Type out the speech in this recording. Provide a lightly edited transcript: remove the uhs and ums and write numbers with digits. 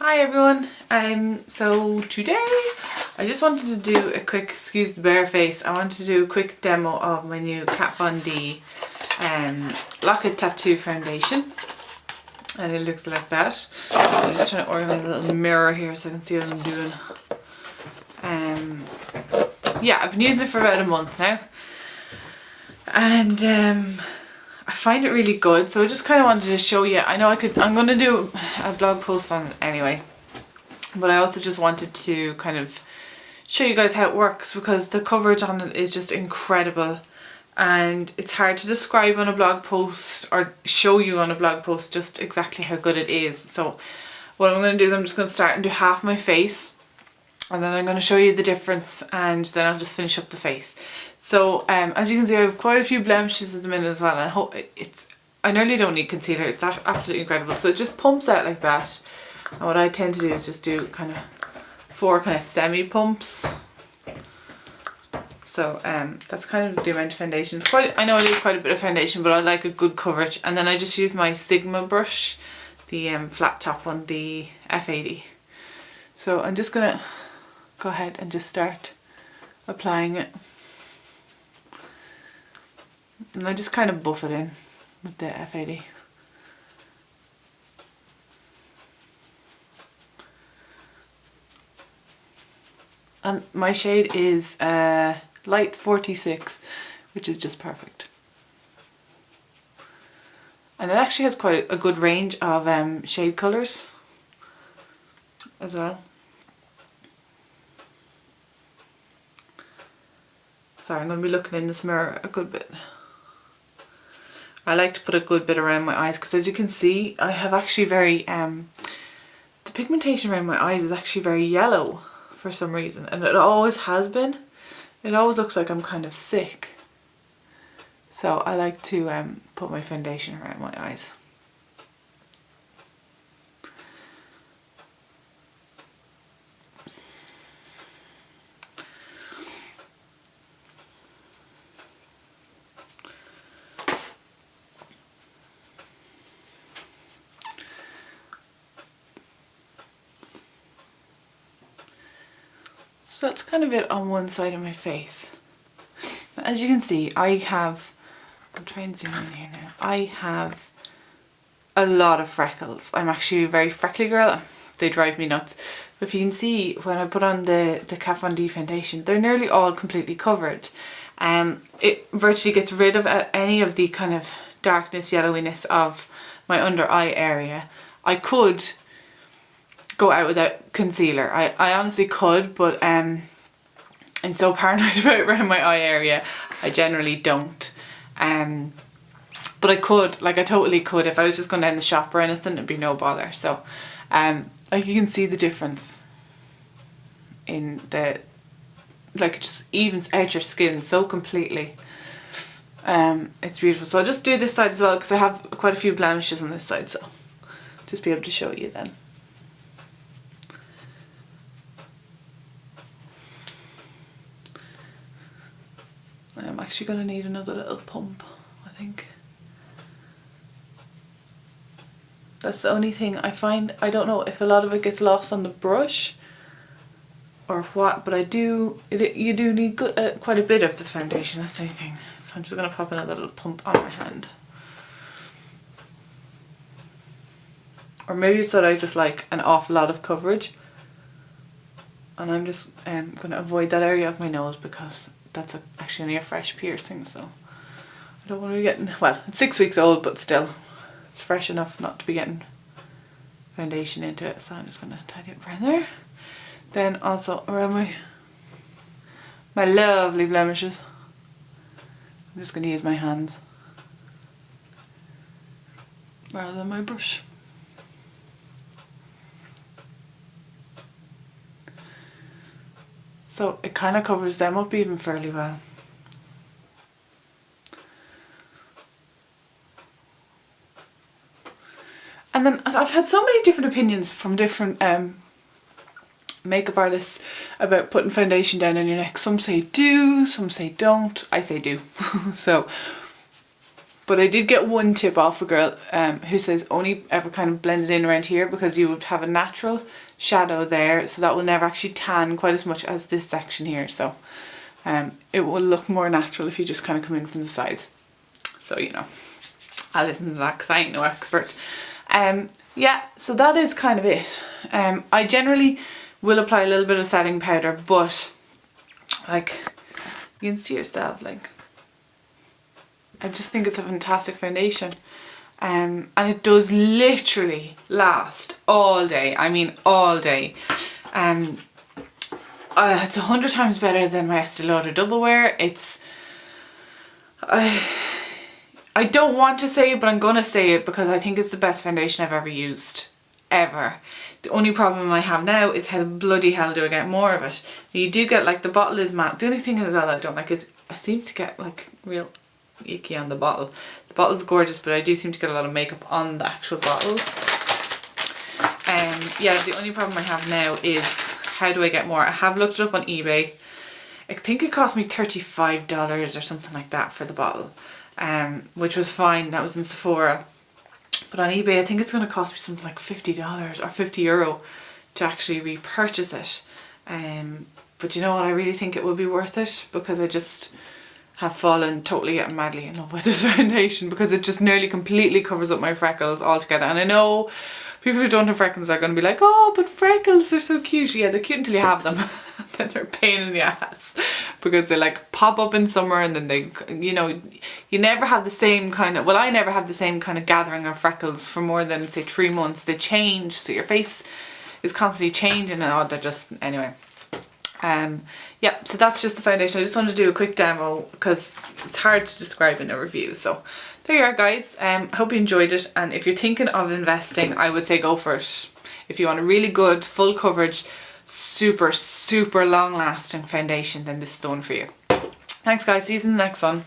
Hi everyone, so today I just wanted to do a quick, excuse the bare face, I wanted to do a quick demo of my new Kat Von D Locket Tattoo Foundation, and it looks like that. I'm just trying to organise a little mirror here so I can see what I'm doing. Yeah, I've been using it for about a month now, and I find it really good, so I just kind of wanted to show you. I know I'm going to do a blog post on it anyway, but I also just wanted to kind of show you guys how it works, because the coverage on it is just incredible and it's hard to describe on a blog post or show you on a blog post just exactly how good it is. So what I'm going to do is I'm just going to start and do half my face, and then I'm going to show you the difference, and then I'll just finish up the face. So as you can see, I have quite a few blemishes at the minute as well. I hope I nearly don't need concealer. It's absolutely incredible. So it just pumps out like that. And what I tend to do is just do kind of 4 kind of semi pumps. So that's kind of the amount of foundation. I know I need quite a bit of foundation, but I like a good coverage. And then I just use my Sigma brush, the flat top one, the F80. So I'm just gonna go ahead and just start applying it, and I just kind of buff it in with the F80. And my shade is light 46, which is just perfect. And it actually has quite a good range of shade colours as well. Sorry, I'm going to be looking in this mirror a good bit. I like to put a good bit around my eyes, because as you can see, I have actually the pigmentation around my eyes is actually very yellow for some reason, and it always has been. It always looks like I'm kind of sick. So I like to put my foundation around my eyes. So that's kind of it on one side of my face. As you can see, I'm trying to zoom in here now. I have a lot of freckles. I'm actually a very freckly girl. They drive me nuts. But if you can see, when I put on the Kat Von D foundation, they're nearly all completely covered. It virtually gets rid of any of the kind of darkness, yellowiness of my under eye area. I could go out without concealer. I honestly could, but I'm so paranoid about around my eye area, I generally don't. But I could, like I totally could, if I was just going down the shop or anything, it'd be no bother. So like you can see the difference in like it just evens out your skin so completely. It's beautiful. So I'll just do this side as well, because I have quite a few blemishes on this side, so just be able to show you then. I'm actually going to need another little pump, I think. That's the only thing I find. I don't know if a lot of it gets lost on the brush or what, but you do need quite a bit of the foundation, that's the only thing. So I'm just going to pop another little pump on my hand. Or maybe it's that I just like an awful lot of coverage, and I'm just going to avoid that area of my nose, because that's actually only a fresh piercing, so I don't want to be getting, well, it's 6 weeks old, but still, it's fresh enough not to be getting foundation into it. So I'm just going to tidy it around there. Then also around my lovely blemishes, I'm just going to use my hands rather than my brush. So it kind of covers them up even fairly well. And then I've had so many different opinions from different makeup artists about putting foundation down on your neck. Some say do, some say don't. I say do. So But I did get one tip off a girl who says only ever kind of blend it in around here, because you would have a natural shadow there, so that will never actually tan quite as much as this section here. So it will look more natural if you just kind of come in from the sides. So, you know, I'll listen to that because I ain't no expert. Yeah, so that is kind of it. I generally will apply a little bit of setting powder, but like, you can see yourself, like, I just think it's a fantastic foundation. And it does literally last all day. I mean all day. It's 100 times better than my Estee Lauder Double Wear. It's I don't want to say it, but I'm gonna say it because I think it's the best foundation I've ever used. Ever. The only problem I have now is how bloody hell do I get more of it. You do get, like, the bottle is matte. The only thing as well I don't like is I seem to get like real icky on the bottle. The bottle's gorgeous, but I do seem to get a lot of makeup on the actual bottle. Yeah, the only problem I have now is how do I get more? I have looked it up on eBay. I think it cost me $35 or something like that for the bottle, which was fine. That was in Sephora. But on eBay, I think it's going to cost me something like $50 or €50 to actually repurchase it. But you know what? I really think it will be worth it, because I just have fallen totally and madly in love with this foundation, because it just nearly completely covers up my freckles altogether. And I know people who don't have freckles are going to be like, oh, but freckles are so cute. Yeah, they're cute until you have them. Then they're a pain in the ass, because they like pop up in summer, and then they, you know, you never have the same kind of, well, I never have the same kind of gathering of freckles for more than, say, 3 months. They change, so your face is constantly changing, and they're just, anyway. Yeah, so that's just the foundation. I just wanted to do a quick demo because it's hard to describe in a review. So there you are, guys. Hope you enjoyed it, and if you're thinking of investing, I would say go for it. If you want a really good full coverage, super long lasting foundation, then this is the one for you. Thanks, guys. See you in the next one.